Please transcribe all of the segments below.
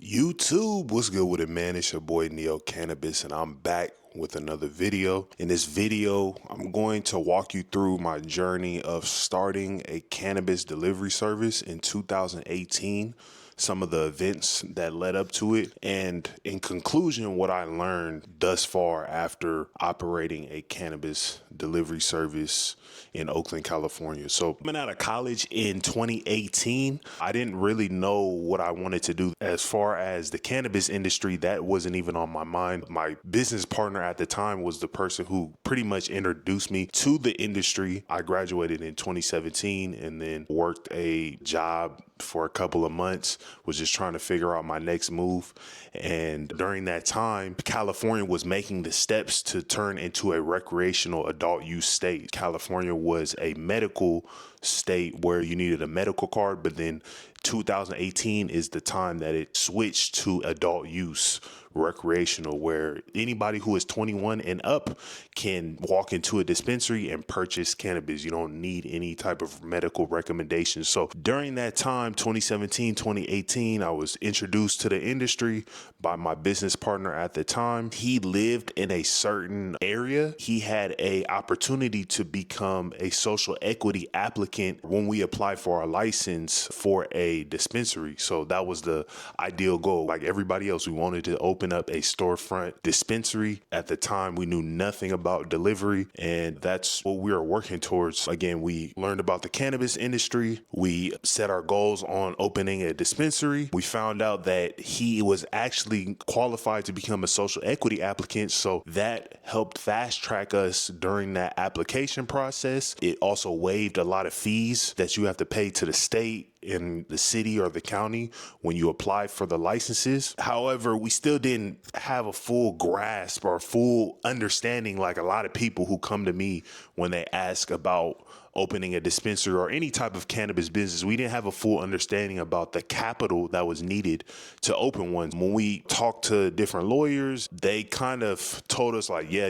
YouTube, what's good with it, man? It's your boy Neo Cannabis, and I'm back with another video. In this video, I'm going to walk you through my journey of starting a cannabis delivery service in 2018, some of the events that led up to it, and in conclusion, what I learned thus far after operating a cannabis delivery service in Oakland, California. So coming out of college in 2018, I didn't really know what I wanted to do as far as the cannabis industry. That wasn't even on my mind. My business partner at the time was the person who pretty much introduced me to the industry. I graduated in 2017 and then worked a job for a couple of months, was just trying to figure out my next move. And during that time, California was making the steps to turn into a recreational adult use state. California was a medical state where you needed a medical card, but then 2018 is the time that it switched to adult use recreational, where anybody who is 21 and up can walk into a dispensary and purchase cannabis. You don't need any type of medical recommendations. So during that time, 2017, 2018, I was introduced to the industry by my business partner at the time. He lived in a certain area. He had a opportunity to become a social equity applicant when we applied for our license for a dispensary. So that was the ideal goal. Like everybody else, we wanted to open up a storefront dispensary. At the time, we knew nothing about delivery, and that's what we were working towards. Again, we learned about the cannabis industry. We set our goals on opening a dispensary. We found out that he was actually qualified to become a social equity applicant, so that helped fast track us during that application process. It also waived a lot of fees that you have to pay to the state, in the city or the county when you apply for the licenses. However, we still didn't have a full grasp or full understanding, like a lot of people who come to me when they ask about opening a dispensary or any type of cannabis business. We didn't have a full understanding about the capital that was needed to open one. When we talked to different lawyers, they kind of told us like, yeah,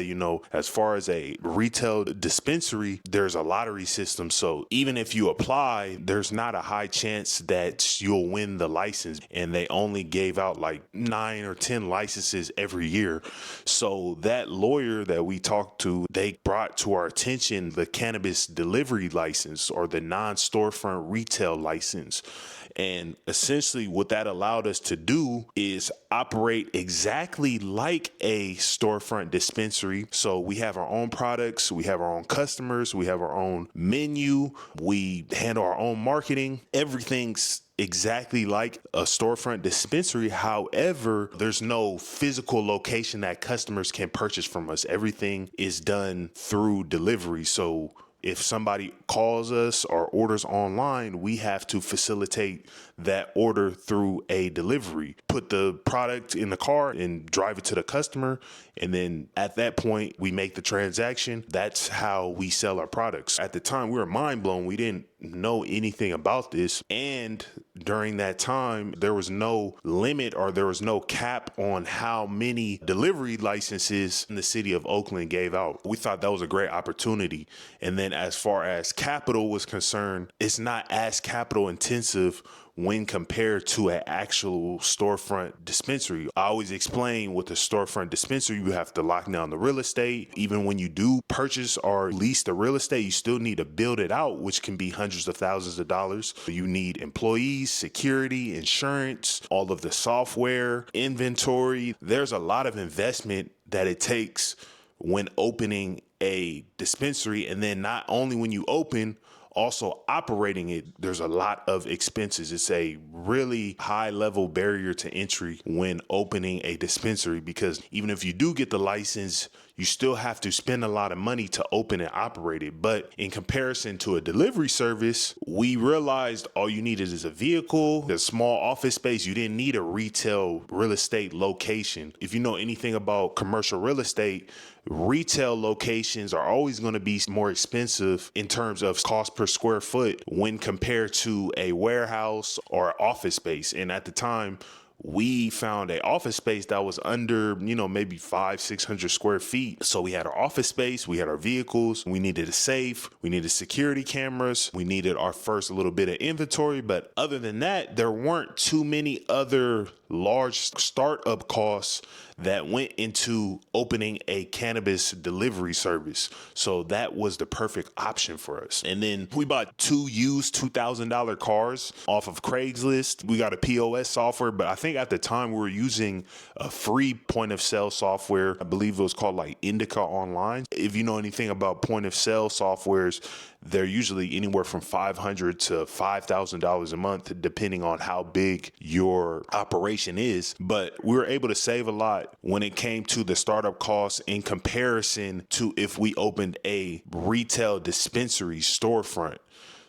as far as a retail dispensary, there's a lottery system. So even if you apply, there's not a high chance that you'll win the license. And they only gave out like 9 or 10 licenses every year. So that lawyer that we talked to, they brought to our attention the cannabis delivery license, or the non-storefront retail license. And essentially what that allowed us to do is operate exactly like a storefront dispensary. So we have our own products, we have our own customers, we have our own menu, we handle our own marketing. Everything's exactly like a storefront dispensary. However, there's no physical location that customers can purchase from us. Everything is done through delivery. So if somebody calls us or orders online, we have to facilitate that order through a delivery, put the product in the car and drive it to the customer. And then at that point, we make the transaction. That's how we sell our products. At the time, we were mind blown. We didn't know anything about this. And during that time, there was no limit or there was no cap on how many delivery licenses the city of Oakland gave out. We thought that was a great opportunity. And then as far as capital was concerned, it's not as capital intensive when compared to an actual storefront dispensary. I always explain with the storefront dispensary, you have to lock down the real estate. Even when you do purchase or lease the real estate, you still need to build it out, which can be hundreds of thousands of dollars. You need employees, security, insurance, all of the software, inventory. There's a lot of investment that it takes when opening a dispensary. And then not only when you open, also operating it, there's a lot of expenses. It's a really high level barrier to entry when opening a dispensary, because even if you do get the license, you still have to spend a lot of money to open and operate it. But in comparison to a delivery service, we realized all you needed is a vehicle, a small office space. You didn't need a retail real estate location. If you know anything about commercial real estate, retail locations are always going to be more expensive in terms of cost per square foot when compared to a warehouse or office space. And at the time, we found a office space that was under, maybe 500-600 square feet. So we had our office space, we had our vehicles, we needed a safe, we needed security cameras, we needed our first little bit of inventory. But other than that, there weren't too many other large startup costs that went into opening a cannabis delivery service. So that was the perfect option for us. And then we bought 2 used $2,000 cars off of Craigslist. We got a POS software, but I think at the time we were using a free point of sale software. I believe it was called like Indica Online. If you know anything about point of sale softwares, they're usually anywhere from $500 to $5,000 a month, depending on how big your operation is. But we were able to save a lot when it came to the startup costs in comparison to if we opened a retail dispensary storefront.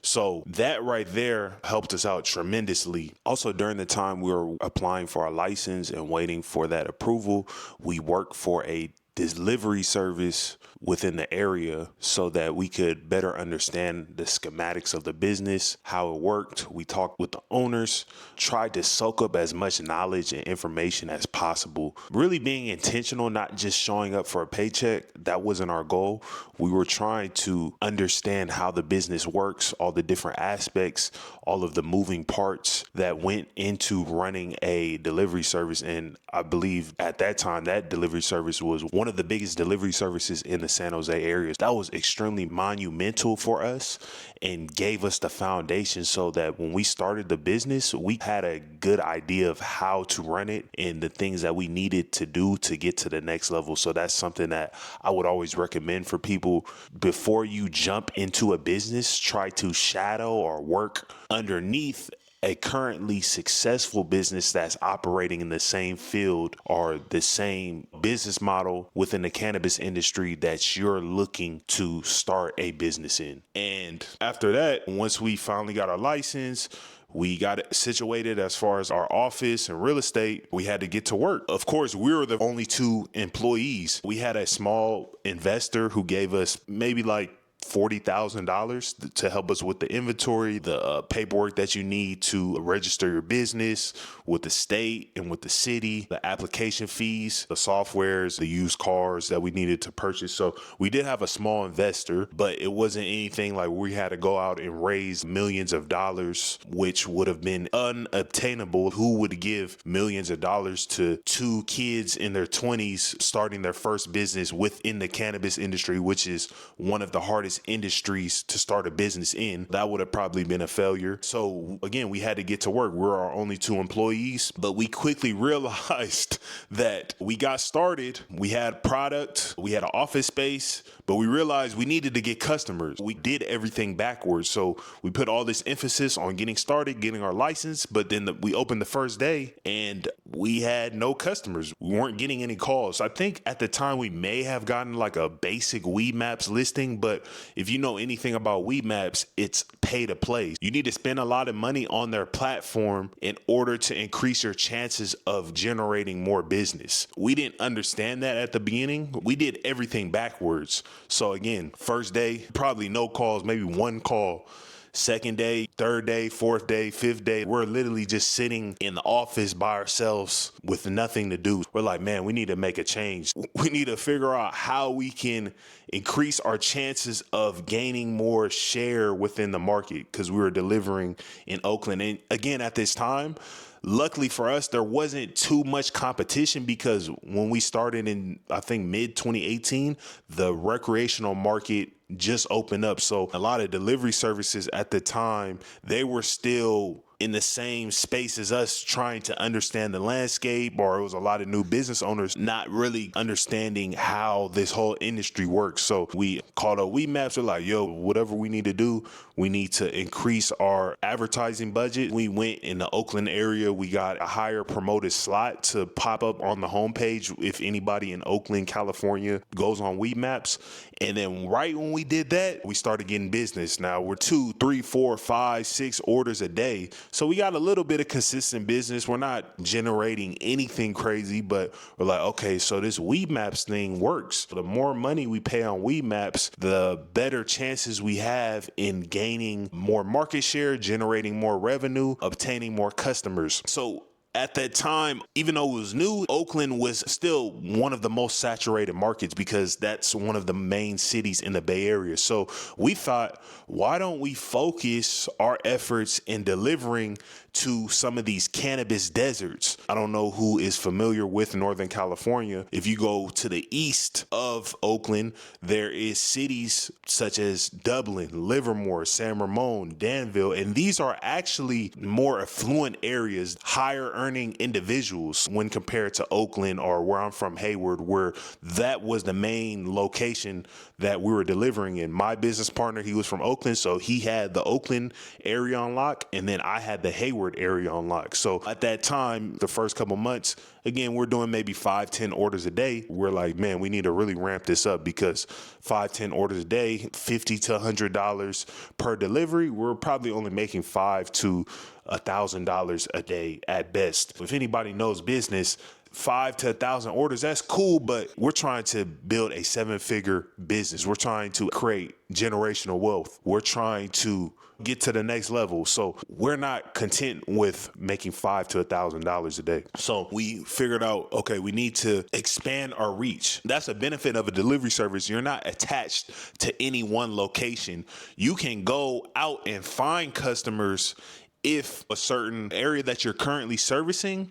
So that right there helped us out tremendously. Also, during the time we were applying for our license and waiting for that approval, we worked for a delivery service within the area so that we could better understand the schematics of the business, how it worked. We talked with the owners, tried to soak up as much knowledge and information as possible. Really being intentional, not just showing up for a paycheck. That wasn't our goal. We were trying to understand how the business works, all the different aspects, all of the moving parts that went into running a delivery service. And I believe at that time, that delivery service was one of the biggest delivery services in the San Jose area. That was extremely monumental for us and gave us the foundation so that when we started the business, we had a good idea of how to run it and the things that we needed to do to get to the next level. So that's something that I would always recommend for people. Before you jump into a business, try to shadow or work underneath a currently successful business that's operating in the same field or the same business model within the cannabis industry that you're looking to start a business in. And after that, once we finally got our license, we got it situated as far as our office and real estate. We had to get to work. Of course, we were the only 2 employees. We had a small investor who gave us maybe like $40,000 to help us with the inventory, the paperwork that you need to register your business with the state and with the city, the application fees, the softwares, the used cars that we needed to purchase. So we did have a small investor, but it wasn't anything like we had to go out and raise millions of dollars, which would have been unobtainable. Who would give millions of dollars to 2 kids in their 20s starting their first business within the cannabis industry, which is one of the hardest industries to start a business in? That would have probably been a failure. So again, we had to get to work. We're our only 2 employees, but we quickly realized that we got started. We had product, we had an office space, but we realized we needed to get customers. We did everything backwards. So we put all this emphasis on getting started, getting our license, but then we opened the first day and we had no customers. We weren't getting any calls. I think at the time we may have gotten like a basic Weed Maps listing, but if you know anything about Weed Maps, it's pay to play. You need to spend a lot of money on their platform in order to increase your chances of generating more business. We didn't understand that at the beginning. We did everything backwards. So again, first day, probably no calls, maybe 1 call. Second day, third day, fourth day, fifth day, we're literally just sitting in the office by ourselves with nothing to do. We're like, man, we need to make a change. We need to figure out how we can increase our chances of gaining more share within the market, because we were delivering in Oakland. And again, at this time, luckily for us, there wasn't too much competition, because when we started in, I think, mid 2018, the recreational market just opened up. So a lot of delivery services at the time, they were still in the same space as us, trying to understand the landscape, or it was a lot of new business owners not really understanding how this whole industry works. So we called up Weed Maps. We're like, yo, whatever we need to do, we need to increase our advertising budget. We went in the Oakland area. We got a higher promoted slot to pop up on the homepage if anybody in Oakland, California goes on Weed Maps. And then right when we did that, we started getting business. Now we're 2, 3, 4, 5, 6 orders a day. So we got a little bit of consistent business. We're not generating anything crazy, but we're like, okay, so this Weed Maps thing works. The more money we pay on Weed Maps, the better chances we have in gaining more market share, generating more revenue, obtaining more customers. So at that time, even though it was new, Oakland was still one of the most saturated markets, because that's one of the main cities in the Bay Area. So we thought, why don't we focus our efforts in delivering to some of these cannabis deserts. I don't know who is familiar with Northern California. If you go to the east of Oakland, there is cities such as Dublin, Livermore, San Ramon, Danville, and these are actually more affluent areas, higher earning individuals when compared to Oakland or where I'm from, Hayward, where that was the main location that we were delivering in. My business partner, he was from Oakland, so he had the Oakland area on lock, and then I had the Hayward area on lock. So at that time, the first couple months, again, we're doing maybe 5-10 orders a day. We're like, man, we need to really ramp this up because 5-10 orders a day, $50 to $100 per delivery. We're probably only making $5 to $1,000 a day at best. If anybody knows business, 5 to 1,000 orders, that's cool, but we're trying to build a 7-figure business. We're trying to create generational wealth. We're trying to get to the next level. So we're not content with making $5 to $1,000 a day. So we figured out, okay, we need to expand our reach. That's a benefit of a delivery service. You're not attached to any one location. You can go out and find customers if a certain area that you're currently servicing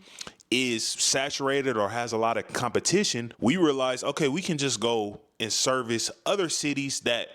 is saturated or has a lot of competition. We realize, okay, we can just go and service other cities that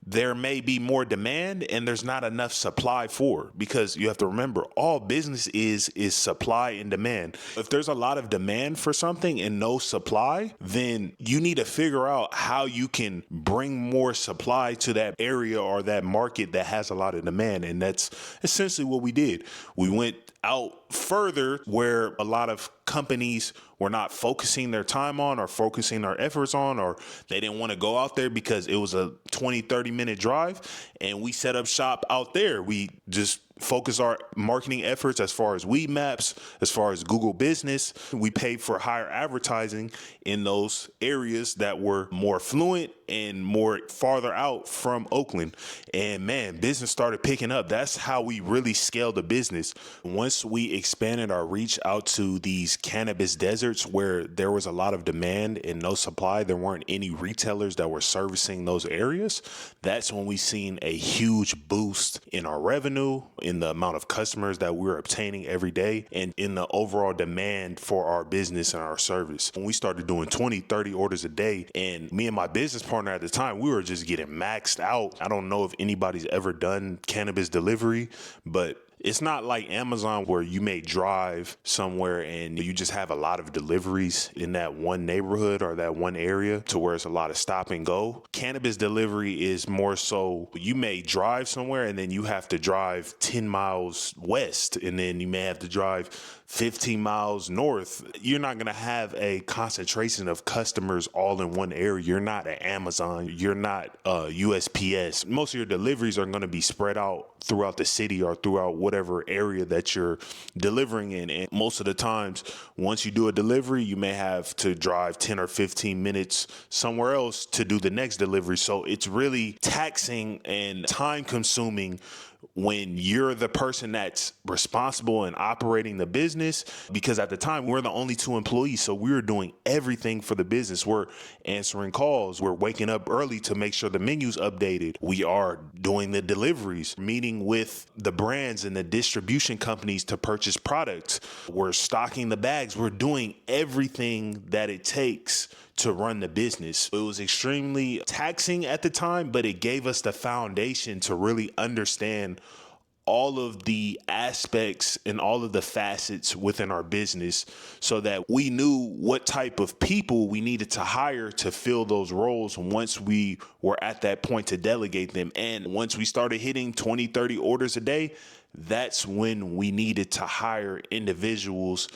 there may be more demand and there's not enough supply for, because you have to remember, all business is supply and demand. If there's a lot of demand for something and no supply, then you need to figure out how you can bring more supply to that area or that market that has a lot of demand. And that's essentially what we did. We went out further where a lot of companies were not focusing their time on or focusing their efforts on, or they didn't want to go out there because it was a 20-30 minute drive, and we set up shop out there. We just focus our marketing efforts as far as weed maps, as far as Google Business. We paid for higher advertising in those areas that were more affluent and more farther out from Oakland. And man, business started picking up. That's how we really scaled the business. Once we expanded our reach out to these cannabis deserts where there was a lot of demand and no supply, there weren't any retailers that were servicing those areas. That's when we seen a huge boost in our revenue, in the amount of customers that we were obtaining every day, and in the overall demand for our business and our service. When we started doing 20-30 orders a day, and me and my business partner at the time, we were just getting maxed out. I don't know if anybody's ever done cannabis delivery, but it's not like Amazon where you may drive somewhere and you just have a lot of deliveries in that one neighborhood or that one area to where it's a lot of stop and go. Cannabis delivery is more so you may drive somewhere and then you have to drive 10 miles west, and then you may have to drive 15 miles north. You're not going to have a concentration of customers all in one area. You're not at Amazon. You're not USPS. Most of your deliveries are going to be spread out throughout the city or throughout whatever area that you're delivering in. And most of the times, once you do a delivery, you may have to drive 10 or 15 minutes somewhere else to do the next delivery. So it's really taxing and time consuming when you're the person that's responsible and operating the business, because at the time we're the only 2 employees. So we were doing everything for the business. We're answering calls. We're waking up early to make sure the menu's updated. We are doing the deliveries, meeting with the brands and the distribution companies to purchase products. We're stocking the bags. We're doing everything that it takes to run the business. It was extremely taxing at the time, but it gave us the foundation to really understand all of the aspects and all of the facets within our business, so that we knew what type of people we needed to hire to fill those roles once we were at that point to delegate them. And once we started hitting 20-30 orders a day, that's when we needed to hire individuals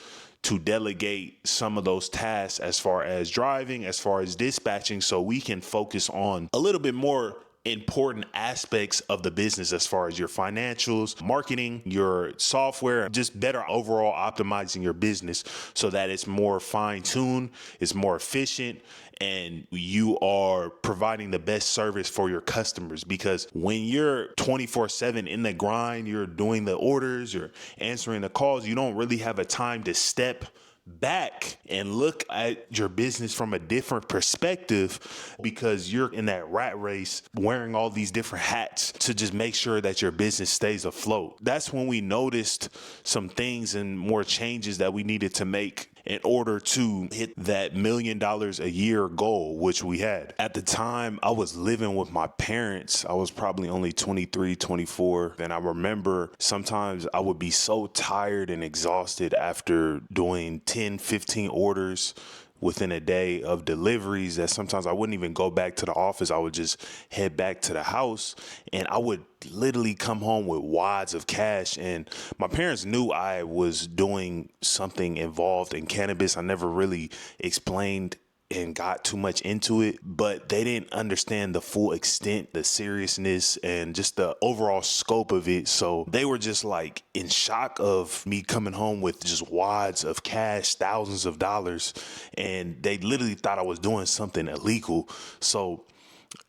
to delegate some of those tasks as far as driving, as far as dispatching, so we can focus on a little bit more important aspects of the business as far as your financials, marketing, your software, just better overall optimizing your business so that it's more fine-tuned, it's more efficient, and you are providing the best service for your customers. Because when you're 24/7 in the grind, you're doing the orders, you're answering the calls, you don't really have a time to step back and look at your business from a different perspective, because you're in that rat race wearing all these different hats to just make sure that your business stays afloat. That's when we noticed some things and more changes that we needed to make in order to hit that $1 million a year goal, which we had. At the time, I was living with my parents. I was probably only 23, 24. And I remember sometimes I would be so tired and exhausted after doing 10, 15 orders within a day of deliveries that sometimes I wouldn't even go back to the office. I would just head back to the house, and I would literally come home with wads of cash. And my parents knew I was doing something involved in cannabis. I never really explained and got too much into it, but they didn't understand the full extent, the seriousness, and just the overall scope of it. So they were just like in shock of me coming home with just wads of cash, thousands of dollars, and they literally thought I was doing something illegal. So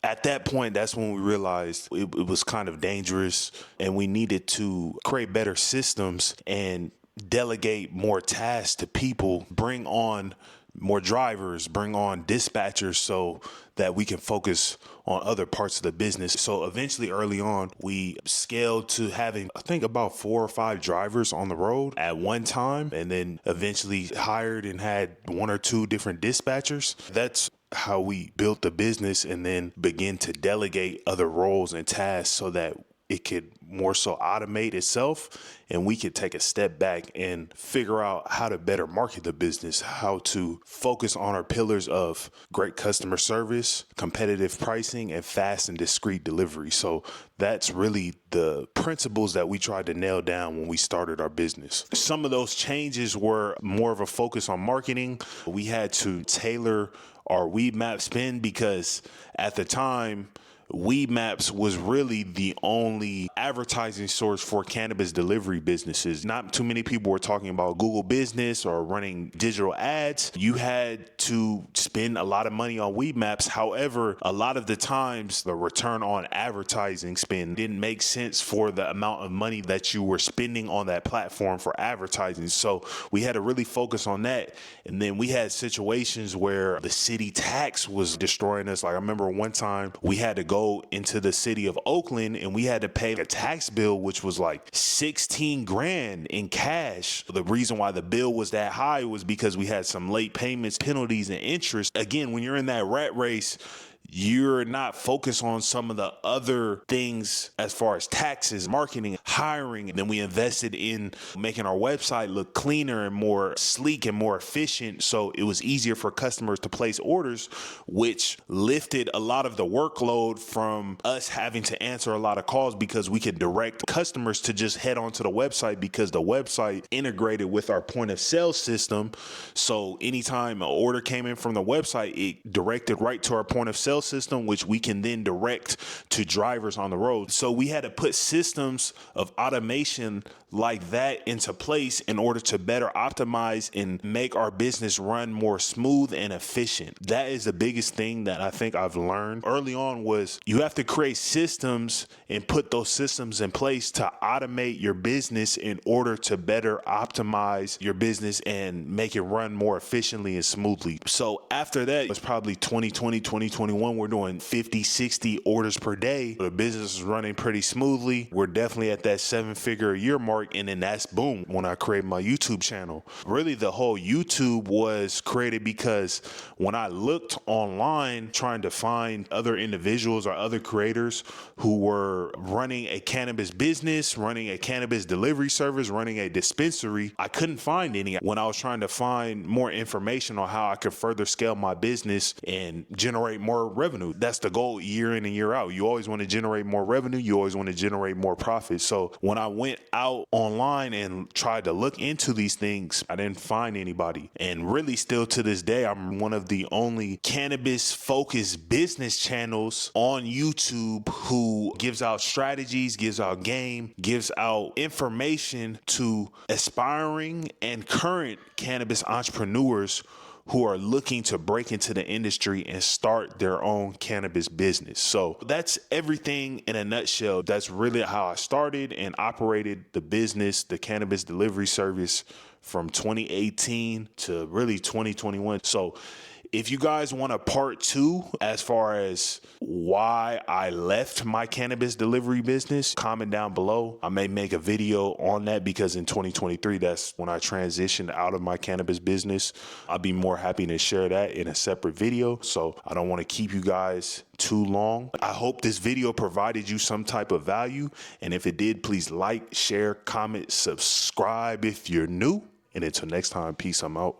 at that point, that's when we realized it was kind of dangerous, and we needed to create better systems and delegate more tasks to people, bring on more drivers, bring on dispatchers, so that we can focus on other parts of the business. So eventually, early on, we scaled to having, I think, about 4 or 5 drivers on the road at one time, and then eventually hired and had 1 or 2 different dispatchers. That's how we built the business, and then begin to delegate other roles and tasks so that it could more so automate itself, and we could take a step back and figure out how to better market the business, how to focus on our pillars of great customer service, competitive pricing, and fast and discreet delivery. So that's really the principles that we tried to nail down when we started our business. Some of those changes were more of a focus on marketing. We had to tailor our weed map spend, because at the time, Weed Maps was really the only advertising source for cannabis delivery businesses. Not too many people were talking about Google Business or running digital ads. You had to spend a lot of money on Weed Maps. However, a lot of the times the return on advertising spend didn't make sense for the amount of money that you were spending on that platform for advertising. So we had to really focus on that. And then we had situations where the city tax was destroying us. Like, I remember one time we had to go into the city of Oakland, and we had to pay a tax bill which was like 16 grand in cash. The reason why the bill was that high was because we had some late payments, penalties, and interest. Again, when you're in that rat race, you're not focused on some of the other things as far as taxes, marketing, hiring. And then we invested in making our website look cleaner and more sleek and more efficient, so it was easier for customers to place orders, which lifted a lot of the workload from us having to answer a lot of calls, because we could direct customers to just head onto the website, because the website integrated with our point of sale system. So anytime an order came in from the website, it directed right to our point of sale system, which we can then direct to drivers on the road. So we had to put systems of automation like that into place in order to better optimize and make our business run more smooth and efficient. That is the biggest thing that I think I've learned early on, was you have to create systems and put those systems in place to automate your business in order to better optimize your business and make it run more efficiently and smoothly. So after that, it was probably 2020, 2021. We're doing 50, 60 orders per day. The business is running pretty smoothly. We're definitely at that 7-figure a year mark. And then that's boom, when I created my YouTube channel. Really, the whole YouTube was created because when I looked online trying to find other individuals or other creators who were running a cannabis business, running a cannabis delivery service, running a dispensary, I couldn't find any. When I was trying to find more information on how I could further scale my business and generate more revenue, that's the goal year in and year out. You always want to generate more revenue. You always want to generate more profit. So when I went out online and tried to look into these things, I didn't find anybody. And really, still to this day, I'm one of the only cannabis focused business channels on YouTube who gives out strategies, gives out game, gives out information to aspiring and current cannabis entrepreneurs who are looking to break into the industry and start their own cannabis business. So that's everything in a nutshell. That's really how I started and operated the business, the cannabis delivery service, from 2018 to really 2021. So if you guys want a part two as far as why I left my cannabis delivery business, comment down below. I may make a video on that because in 2023, that's when I transitioned out of my cannabis business. I'll be more happy to share that in a separate video. So I don't want to keep you guys too long. I hope this video provided you some type of value. And if it did, please like, share, comment, subscribe if you're new. And until next time, peace. I'm out.